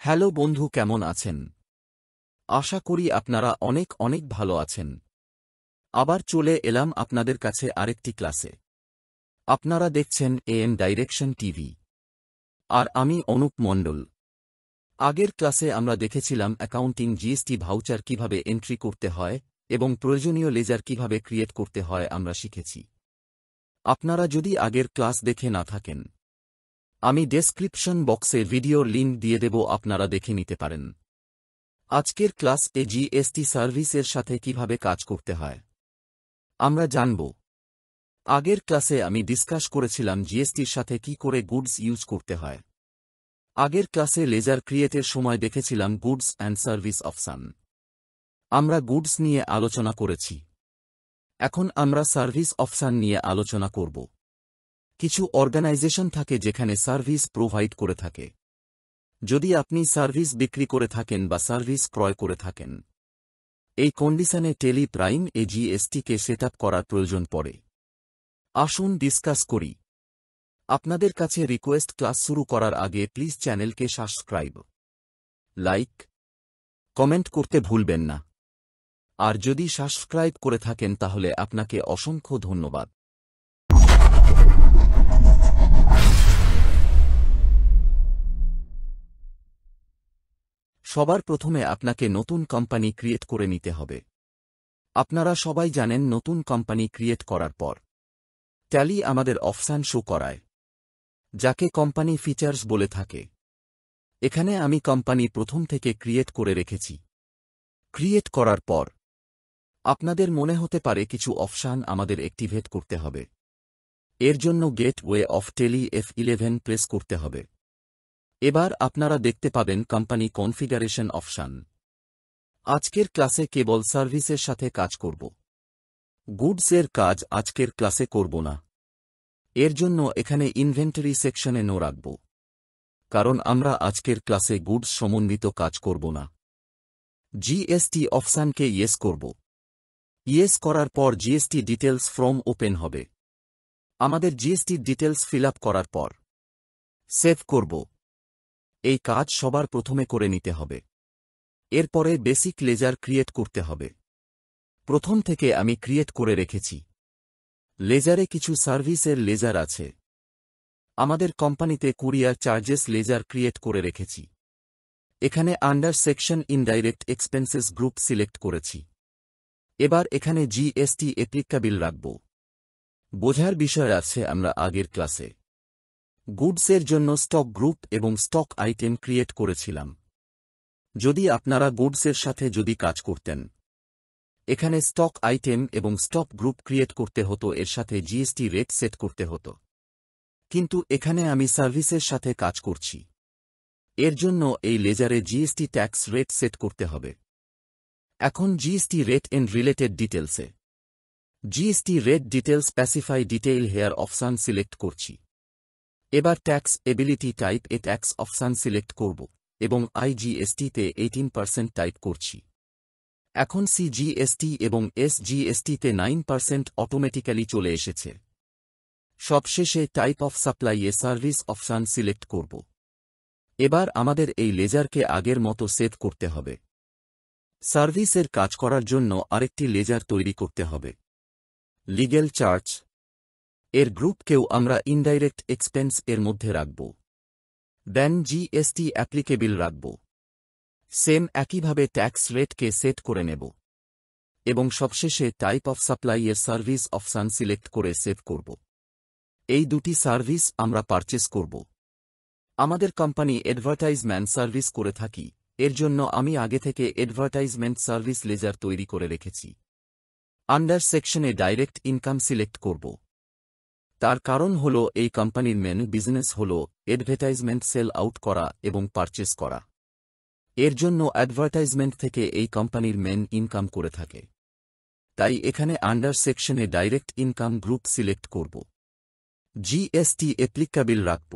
Hello বন্ধু, কেমন আছেন? আশা করি আপনারা অনেক অনেক ভালো আছেন। আবার চলে এলাম আপনাদের কাছে আরেকটি ক্লাসে। আপনারা দেখছেন এএম ডাইরেকশন টিভি। আর আমি অনুপ মণ্ডল। আগের ক্লাসে আমরা দেখেছিলাম অ্যাকাউন্টিং জিএসটি ভাউচার কিভাবে এন্ট্রি করতে হয় এবং প্রয়োজনীয় লেজার কিভাবে ক্রিয়েট করতে হয় আমরা শিখেছি। আপনারা যদি আগের ক্লাস দেখে না থাকেন, আমি ডেসক্রিপশন বক্সে ভিডিওর লিঙ্ক দিয়ে দেব, আপনারা দেখে নিতে পারেন। আজকের ক্লাস জিএসটি সার্ভিসের সাথে কিভাবে কাজ করতে হয় আমরা জানব। আগের ক্লাসে আমি ডিসকাস করেছিলাম জিএসটির সাথে কি করে গুডস ইউজ করতে হয়। আগের ক্লাসে লেজার ক্রিয়েটের সময় দেখেছিলাম গুডস অ্যান্ড সার্ভিস অপশন। আমরা গুডস নিয়ে আলোচনা করেছি। এখন আমরা সার্ভিস অপশন নিয়ে আলোচনা করব। কিছু অর্গানাইজেশন থাকে যেখানে সার্ভিস প্রোভাইড করে থাকে। যদি আপনি সার্ভিস বিক্রি করে থাকেন বা সার্ভিস ক্রয় করে থাকেন, এই কন্ডিশনে টেলি প্রাইম জিএসটিকে সেটআপ করার প্রয়োজন পড়ে। আসুন ডিসকাস করি। আপনাদের কাছে রিকোয়েস্ট, ক্লাস শুরু করার আগে প্লিজ চ্যানেলকে সাবস্ক্রাইব, লাইক, কমেন্ট করতে ভুলবেন না। আর যদি সাবস্ক্রাইব করে থাকেন তাহলে আপনাকে অসংখ্য ধন্যবাদ। সবার প্রথমে আপনাকে নতুন কোম্পানি ক্রিয়েট করে নিতে হবে। আপনারা সবাই জানেন নতুন কোম্পানি ক্রিয়েট করার পর ট্যালি আমাদের অপশন শো করায়, যাকে কোম্পানি ফিচার্স বলে থাকে। এখানে আমি কোম্পানি প্রথম থেকে ক্রিয়েট করে রেখেছি। ক্রিয়েট করার পর আপনাদের মনে হতে পারে কিছু অপশন আমাদের অ্যাক্টিভেট করতে হবে। এর জন্য gateway of tele F11 press করতে হবে। এবার আপনারা দেখতে পাবেন কোম্পানি কনফিগারেশন অপশন। আজকের ক্লাসে কেবল সার্ভিসের সাথে কাজ করব। গুডসের কাজ আজকের ক্লাসে করব না। এর জন্য এখানে ইনভেন্টরি সেকশনে নো রাখব, কারণ আমরা আজকের ক্লাসে গুডস সমন্বিত কাজ করব না। জিএসটি অপশনকে ইয়েস করব। ইয়েস করার পর জিএসটি ডিটেলস ফ্রম ওপেন হবে। আমাদের জিএসটি ডিটেলস ফিল আপ করার পর সেভ করব। এই কাজ সবার প্রথমে করে নিতে হবে। এরপরে বেসিক লেজার ক্রিয়েট করতে হবে। প্রথম থেকে আমি ক্রিয়েট করে রেখেছি। লেজারে কিছু সার্ভিসের লেজার আছে। আমাদের কোম্পানিতে কুরিয়ার চার্জেস লেজার ক্রিয়েট করে রেখেছি। এখানে under section indirect expenses group select করেছি। এবার এখানে জিএসটি অ্যাপ্লিকেবল রাখব। বোঝার বিষয় আছে আমরা আগের ক্লাসে গুডসের জন্য স্টক গ্রুপ এবং স্টক আইটেম ক্রিয়েট করেছিলাম। যদি আপনারা গুডসের সাথে যদি কাজ করতেন, এখানে স্টক আইটেম এবং স্টক গ্রুপ ক্রিয়েট করতে হতো, এর সাথে জিএসটি রেট সেট করতে হতো। কিন্তু এখানে আমি সার্ভিসের সাথে কাজ করছি। এর জন্য এই লেজারে জিএসটি ট্যাক্স রেট সেট করতে হবে। এখন জিএসটি রেট এন্ড রিলেটেড ডিটেলসে GST rate detail specify detail hair option select করছি। এবার ট্যাক্স এবিলিটি টাইপ এ ট্যাক্স অপশন সিলেক্ট করব এবং আইজিএসটিতে 18% টাইপ করছি। এখন সিজিএসটি এবং এসজিএসটিতে 9% অটোমেটিক্যালি চলে এসেছে। সবশেষে type of supply a service option select করব। এবার আমাদের এই লেজারকে আগের মতো সেভ করতে হবে। সার্ভিসের কাজ করার জন্য আরেকটি লেজার তৈরি করতে হবে। লিগ্যাল চার্জ এর গ্রুপকেও আমরা ইনডাইরেক্ট এক্সপেন্স এর মধ্যে রাখব। দেন জিএসটি অ্যাপ্লিকেবল রাখব। সেম একইভাবে ট্যাক্স রেটকে সেট করে নেব এবং সবশেষে টাইপ অফ সাপ্লাই এর সার্ভিস অপশন সিলেক্ট করে সেভ করব। এই দুটি সার্ভিস আমরা পারচেস করব। আমাদের কোম্পানি অ্যাডভার্টাইজমেন্ট সার্ভিস করে থাকি, এর জন্য আমি আগে থেকে অ্যাডভার্টাইজমেন্ট সার্ভিস লেজার তৈরি করে রেখেছি। আন্ডার সেকশনে ডাইরেক্ট ইনকাম সিলেক্ট করব। তার কারণ হল এই কোম্পানির মেন বিজনেস হল অ্যাডভার্টাইজমেন্ট সেল আউট করা এবং পারচেস করা। এর জন্য অ্যাডভার্টাইজমেন্ট থেকে এই কোম্পানির মেন ইনকাম করে থাকে। তাই এখানে আন্ডার সেকশনে ডাইরেক্ট ইনকাম গ্রুপ সিলেক্ট করব। জিএসটি অ্যাপ্লিকেবল রাখব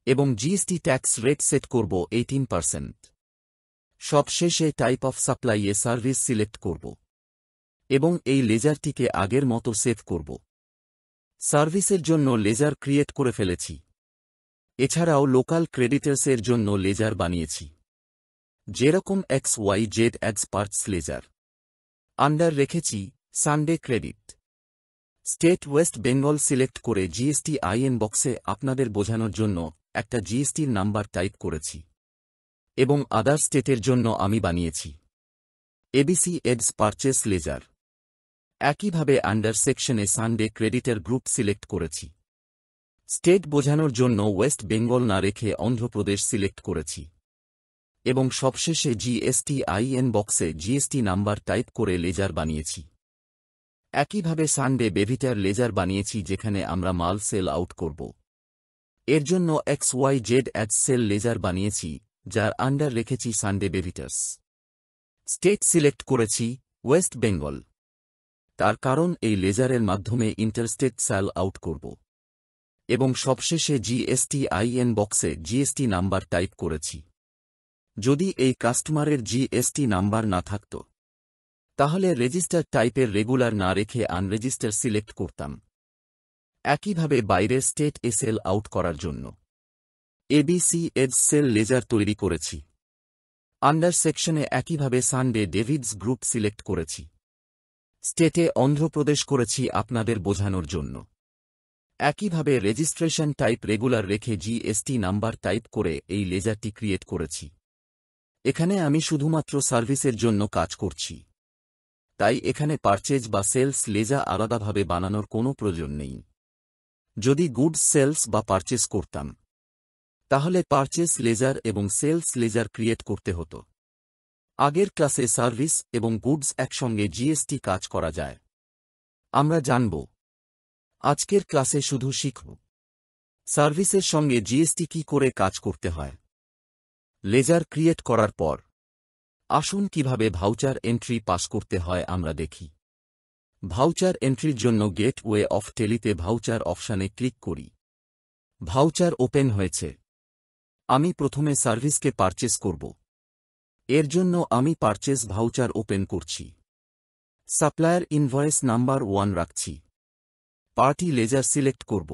এবং জিএসটি ট্যাক্স রেট সেট করব 18%। সবশেষে type of supply a service select করব এবং এই লেজারটিকে আগের মতো সেভ করব। সার্ভিসের জন্য লেজার ক্রিয়েট করে ফেলেছি। এছাড়াও লোকাল ক্রেডিটার্সের জন্য লেজার বানিয়েছি, যেরকম XYZ ads parts ledger. Under রেখেছি sundry credit. State West Bengal select করে জিএসটি আইএন বক্সে আপনাদের বোঝানোর জন্য একটা জিএসটির নাম্বার টাইপ করেছি, এবং আদার স্টেটের জন্য আমি বানিয়েছি এবিসি এডস পারচেস লেজার। একইভাবে আন্ডার সেকশনে সানডে ক্রেডিটার গ্রুপ সিলেক্ট করেছি। স্টেট বোঝানোর জন্য ওয়েস্ট বেঙ্গল না রেখে অন্ধ্রপ্রদেশ সিলেক্ট করেছি, এবং সবশেষে জিএসটি আইএন বক্সে জিএসটি নাম্বার টাইপ করে লেজার বানিয়েছি। একইভাবে সানডে বেভিটার লেজার বানিয়েছি, যেখানে আমরা মাল সেল আউট করব। এর জন্য XYZ অ্যাডস সেল লেজার বানিয়েছি, যার আন্ডার রেখেছি সানডে বেভিটার্স। স্টেট সিলেক্ট করেছি ওয়েস্ট বেঙ্গল, তার কারণ এই লেজারের মাধ্যমে ইন্টারস্টেট সেল আউট করব। এবং সবশেষে জিএসটি আইএন বক্সে জিএসটি নাম্বার টাইপ করেছি। যদি এই কাস্টমারের জিএসটি নাম্বার না থাকত, তাহলে রেজিস্টার টাইপের রেগুলার না রেখে আনরেজিস্টার সিলেক্ট করতাম। একইভাবে বাইরের স্টেট এ সেল আউট করার জন্য এবিসি এডস সেল লেজার তৈরি করেছি। আন্ডার সেকশনে একইভাবে সানডে ডেভিডস গ্রুপ সিলেক্ট করেছি। স্টেটে অন্ধ্রপ্রদেশ করেছি আপনাদের বোঝানোর জন্য। একইভাবে রেজিস্ট্রেশন টাইপ রেগুলার রেখে জিএসটি নাম্বার টাইপ করে এই লেজারটি ক্রিয়েট করেছি। এখানে আমি শুধুমাত্র সার্ভিসের জন্য কাজ করছি, তাই এখানে পারচেজ বা সেলস লেজার আলাদাভাবে বানানোর কোনো প্রয়োজন নেই। যদি গুডস সেলস বা পারচেজ করতাম, তাহলে পারচেজ লেজার এবং সেলস লেজার ক্রিয়েট করতে হতো। আগের ক্লাসে সার্ভিস এবং গুডস একসঙ্গে জিএসটি কাজ করা যায়, আমরা জানব। আজকের ক্লাসে শুধু শিখব সার্ভিসের সঙ্গে জিএসটি কি করে কাজ করতে হয়। লেজার ক্রিয়েট করার পর আসুন কিভাবে ভাউচার এন্ট্রি পাস করতে হয় আমরা দেখি। ভাউচার এন্ট্রির জন্য গেটওয়ে অফ টেলিতে ভাউচার অপশানে ক্লিক করি। ভাউচার ওপেন হয়েছে। আমি প্রথমে সার্ভিসকে পারচেজ করব। এর জন্য আমি পারচেজ ভাউচার ওপেন করছি। সাপ্লায়ার ইনভয়েস নাম্বার 1 রাখছি। পার্টি লেজার সিলেক্ট করব।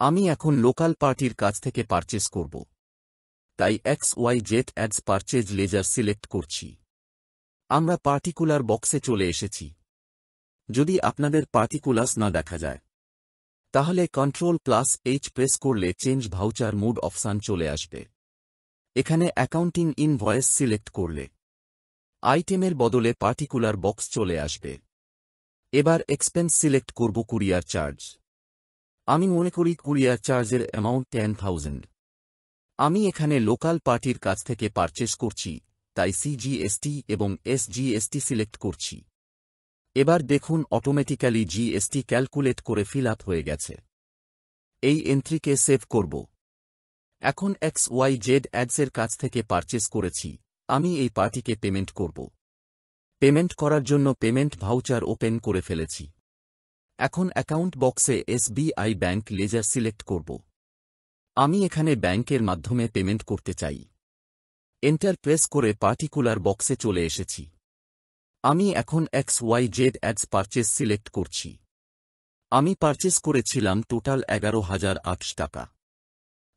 আমি এখন লোকাল পার্টির কাছ থেকে পারচেজ করব, তাই XYZ ads purchase ledger select করছি। আমরা পার্টিকুলার বক্সে চলে এসেছি। যদি আপনাদের পার্টিকুলার্স না দেখা যায়, তাহলে Ctrl+H প্রেস করলে চেঞ্জ ভাউচার মুড অপশান চলে আসবে। এখানে অ্যাকাউন্টিং ইনভয়েস সিলেক্ট করলে আইটেমের বদলে পার্টিকুলার বক্স চলে আসবে। এবার এক্সপেন্স সিলেক্ট করব কুরিয়ার চার্জ। আমি মনে করি কুরিয়ার চার্জের অ্যামাউন্ট 10,000। আমি এখানে লোকাল পার্টির কাছ থেকে পারচেজ করছি, তাই CGST এবং SGST সিলেক্ট করছি। এবার দেখুন অটোমেটিক্যালি জিএসটি ক্যালকুলেট করে ফিল আপ হয়ে গেছে। এই এন্ট্রিকে সেভ করব। এখন XYZ অ্যাডসের কাছ থেকে পারচেজ করেছি, আমি এই পার্টিকে পেমেন্ট করব। পেমেন্ট করার জন্য পেমেন্ট ভাউচার ওপেন করে ফেলেছি। এখন অ্যাকাউন্ট বক্সে SBI ব্যাংক লেজার সিলেক্ট করব। আমি এখানে ব্যাংকের মাধ্যমে পেমেন্ট করতে চাই। এন্টার প্রেস করে পার্টিকুলার বক্সে চলে এসেছি। আমি এখন XYZ অ্যাডস পারচেজ সিলেক্ট করছি। আমি পারচেজ করেছিলাম টোটাল 11,008 টাকা,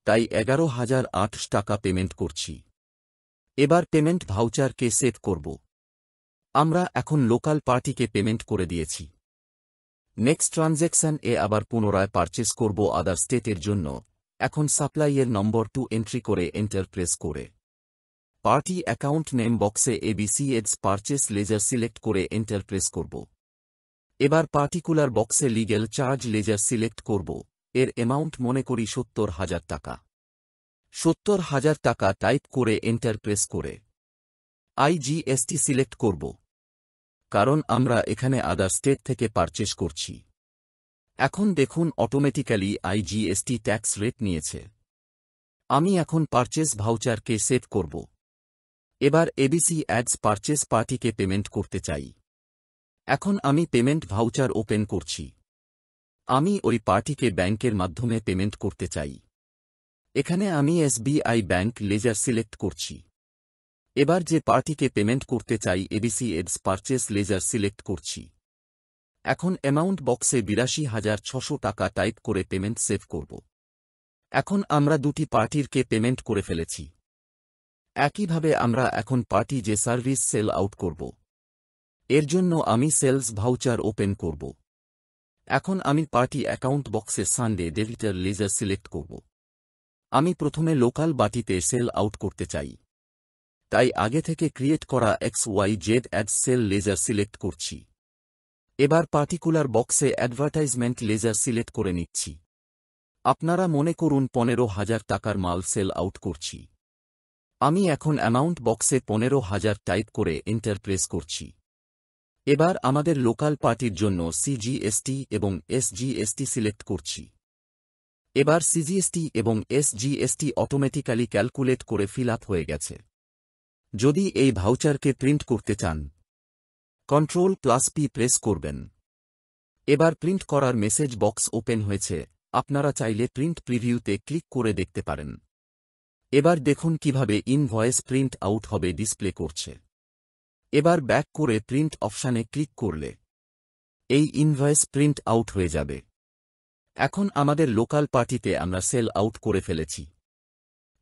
তাই 11,008 টাকা পেমেন্ট করছি। এবার পেমেন্ট ভাউচারকে সেভ করব। আমরা এখন লোকাল পার্টিকে পেমেন্ট করে দিয়েছি। নেক্সট ট্রানজ্যাকশন এ আবার পুনরায় পারচেজ করব আদার স্টেটের জন্য। এখন সাপ্লাইয়ের নম্বর 2 এন্ট্রি করে এন্টার প্রেস করে পার্টি অ্যাকাউন্ট নেম বক্সে ABC ads purchase ledger select করে এন্টার প্রেস করব। এবার পার্টিকুলার বক্সে লিগ্যাল চার্জ লেজার সিলেক্ট করব। এর অ্যামাউন্ট মনে করি 70,000 টাকা। 70,000 টাকা টাইপ করে এন্টার প্রেস করে IGST সিলেক্ট করব, কারণ আমরা এখানে আদার স্টেট থেকে পারচেজ করছি। এখন দেখুন অটোমেটিক্যালি IGST ট্যাক্স রেট নিয়েছে। আমি এখন পারচেজ ভাউচারকে সেভ করব। এবার এবিসি অ্যাডস পারচেজ পার্টিকে পেমেন্ট করতে চাই। এখন আমি পেমেন্ট ভাউচার ওপেন করছি। আমি ওই পার্টিকে ব্যাংকের মাধ্যমে পেমেন্ট করতে চাই। এখানে আমি SBI ব্যাংক লেজার সিলেক্ট করছি। এবার যে পার্টিকে পেমেন্ট করতে চাই ABC ads purchase ledger select করছি। এখন অ্যামাউন্ট বক্সে 82,600 টাকা টাইপ করে পেমেন্ট সেভ করব। এখন আমরা দুটি পার্টিরকে পেমেন্ট করে ফেলেছি। একইভাবে আমরা এখন পার্টি যে সার্ভিস সেল আউট করব, এর জন্য আমি সেলস ভাউচার ওপেন করব। এখন আমি পার্টি অ্যাকাউন্ট বক্সে সানডে ডেবিটর লেজার সিলেক্ট করব। আমি প্রথমে লোকাল বাটিতে সেল আউট করতে চাই, তাই আগে থেকে ক্রিয়েট করা XYZ ad sale ledger select করছি। এবার পার্টিকুলার বক্সে অ্যাডভার্টাইজমেন্ট লেজার সিলেক্ট করে নিচ্ছি। আপনারা মনে করুন 15,000 টাকার মাল সেল আউট করছি। আমি এখন অ্যামাউন্ট বক্সে 15,000 টাইপ করে এন্টার প্রেস করছি। এবার আমাদের লোকাল পার্টির জন্য CGST এবং SGST সিলেক্ট করছি। এবার CGST এবং SGST অটোমেটিক্যালি ক্যালকুলেট করে ফিল আপ হয়ে গেছে। যদি এই ভাউচারকে প্রিন্ট করতে চান, Ctrl+P প্রেস করবেন। এবার প্রিন্ট করার মেসেজ বক্স ওপেন হয়েছে। আপনারা চাইলে প্রিন্ট প্রিভিউতে ক্লিক করে দেখতে পারেন। এবার দেখুন কিভাবে ইনভয়েস প্রিন্ট আউট হবে ডিসপ্লে করছে। এবার ব্যাক করে প্রিন্ট অপশানে ক্লিক করলে এই ইনভয়েস প্রিন্ট আউট হয়ে যাবে। এখন আমাদের লোকাল পার্টিতে আমরা সেল আউট করে ফেলেছি।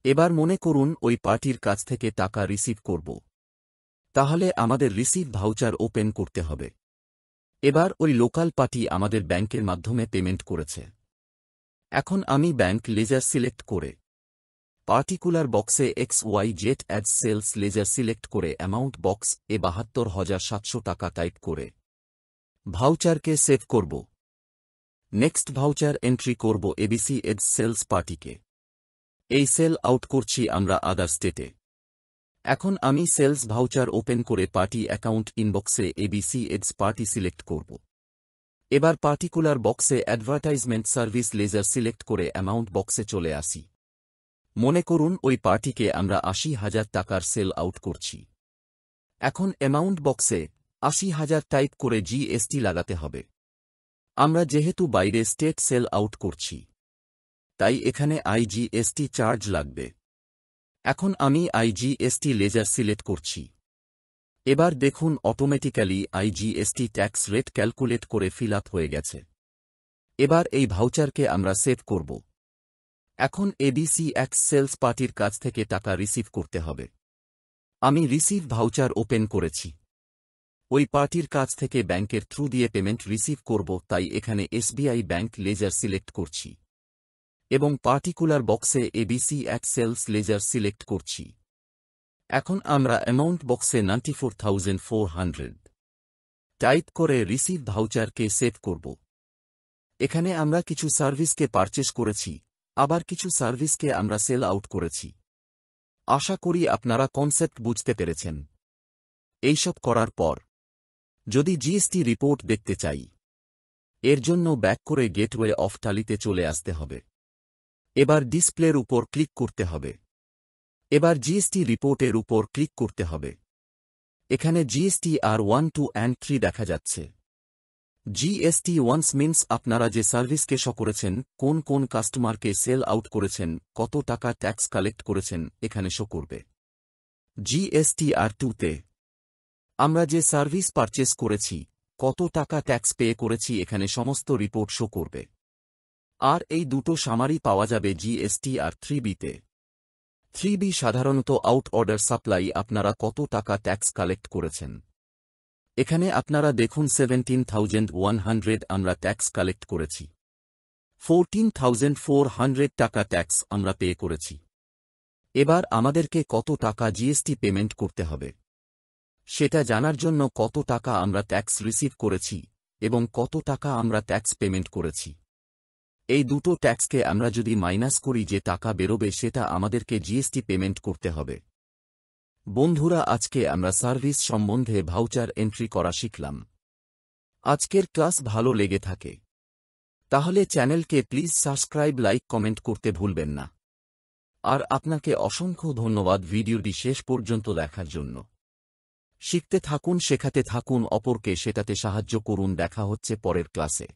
এবার মনে করুন ওই পার্টির কাছ থেকে টাকা রিসিভ করব। তাহলে আমাদের রিসিভ ভাউচার ওপেন করতে হবে। এবার ওই লোকাল পার্টি আমাদের ব্যাংকের মাধ্যমে পেমেন্ট করেছে। এখন আমি ব্যাংক লেজার সিলেক্ট করে পার্টিকুলার বক্সে XYZ ad sales ledger select করে অ্যামাউন্ট বক্স 72,700 টাকা টাইপ করে ভাউচারকে সেভ করব। নেক্সট ভাউচার এন্ট্রি করব ABC এড সেলস পার্টিকে। এই সেল আউট করছি আমরা আদার স্টেটে। এখন আমি সেলস ভাউচার ওপেন করে পার্টি অ্যাকাউন্ট ইনবক্সে ABC এডস পার্টি সিলেক্ট করব। এবার পার্টিকুলার বক্সে অ্যাডভার্টাইজমেন্ট সার্ভিস লেজার সিলেক্ট করে অ্যামাউন্ট বক্সে চলে আসি। মনে করুন ওই পার্টিকে আমরা 80,000 টাকার সেল আউট করছি। এখন অ্যামাউন্ট বক্সে 80,000 টাইপ করে GST লাগাতে হবে। আমরা যেহেতু বাইরে স্টেট সেল আউট করছি, তাই এখানে IGST চার্জ লাগবে। এখন আমি IGST লেজার সিলেক্ট করছি। এবার দেখুন automatically IGST tax rate calculate করে ফিল আপ হয়ে গেছে। এবার এই ভাউচারকে আমরা সেভ করব। এখন ABC এক্স সেলস পার্টির কাছ থেকে টাকা রিসিভ করতে হবে। আমি রিসিভ ভাউচার ওপেন করেছি। ওই পার্টির কাছ থেকে ব্যাংকের থ্রু দিয়ে পেমেন্ট রিসিভ করব, তাই এখানে SBI ব্যাংক লেজার সিলেক্ট করছি এবং পার্টিকুলার বক্সে ABC এক্স সেলস লেজার সিলেক্ট করছি। এখন আমরা অ্যামাউন্ট বক্সে 94,400 টাইপ করে রিসিভ ভাউচারকে সেভ করব। এখানে আমরা কিছু সার্ভিসকে পারচেস করেছি, আবার কিছু সার্ভিসকে আমরা সেল আউট করেছি। আশা করি আপনারা কনসেপ্ট বুঝতে পেরেছেন। এইসব করার পর যদি GST রিপোর্ট দেখতে চাই, এর জন্য ব্যাক করে গেটওয়ে অফ টালিতে চলে আসতে হবে। এবার ডিসপ্লের উপর ক্লিক করতে হবে। এবার GST রিপোর্টের উপর ক্লিক করতে হবে। এখানে GSTR 1, 2 and 3 দেখা যাচ্ছে। GST ওয়ান্স মিন্স আপনারা যে সার্ভিসকে শো করেছেন, কোন কোন কাস্টমারকে সেল আউট করেছেন, কত টাকা ট্যাক্স কালেক্ট করেছেন এখানে শো করবে। GSTR 2তে আমরা যে সার্ভিস পারচেস করেছি, কত টাকা ট্যাক্স পে করেছি এখানে সমস্ত রিপোর্ট শো করবে। আর এই দুটো সামারি পাওয়া যাবে GSTR 3Bতে। 3B সাধারণত আউট অর্ডার সাপ্লাই আপনারা কত টাকা ট্যাক্স কালেক্ট করেছেন। এখানে আপনারা দেখুন 17,100 আমরা ট্যাক্স কালেক্ট করেছি। 14,400 টাকা ট্যাক্স আমরা পে করেছি। এবার আমাদেরকে কত টাকা GST পেমেন্ট করতে হবে সেটা জানার জন্য কত টাকা আমরা ট্যাক্স রিসিভ করেছি এবং কত টাকা আমরা ট্যাক্স পেমেন্ট করেছি, এই দুটো ট্যাক্সকে আমরা যদি মাইনাস করি যে টাকা বেরোবে সেটা আমাদেরকে GST পেমেন্ট করতে হবে। বন্ধুরা, আজকে আমরা সার্ভিস সম্বন্ধে ভাউচার এন্ট্রি করা শিখলাম। আজকের ক্লাস ভালো লেগে থাকে তাহলে চ্যানেলকে প্লিজ সাবস্ক্রাইব, লাইক, কমেন্ট করতে ভুলবেন না। আর আপনাকে অসংখ্য ধন্যবাদ ভিডিওটি শেষ পর্যন্ত দেখার জন্য। শিখতে থাকুন, শেখাতে থাকুন অপরকে, সেটাতে সাহায্য করুন। দেখা হচ্ছে পরের ক্লাসে।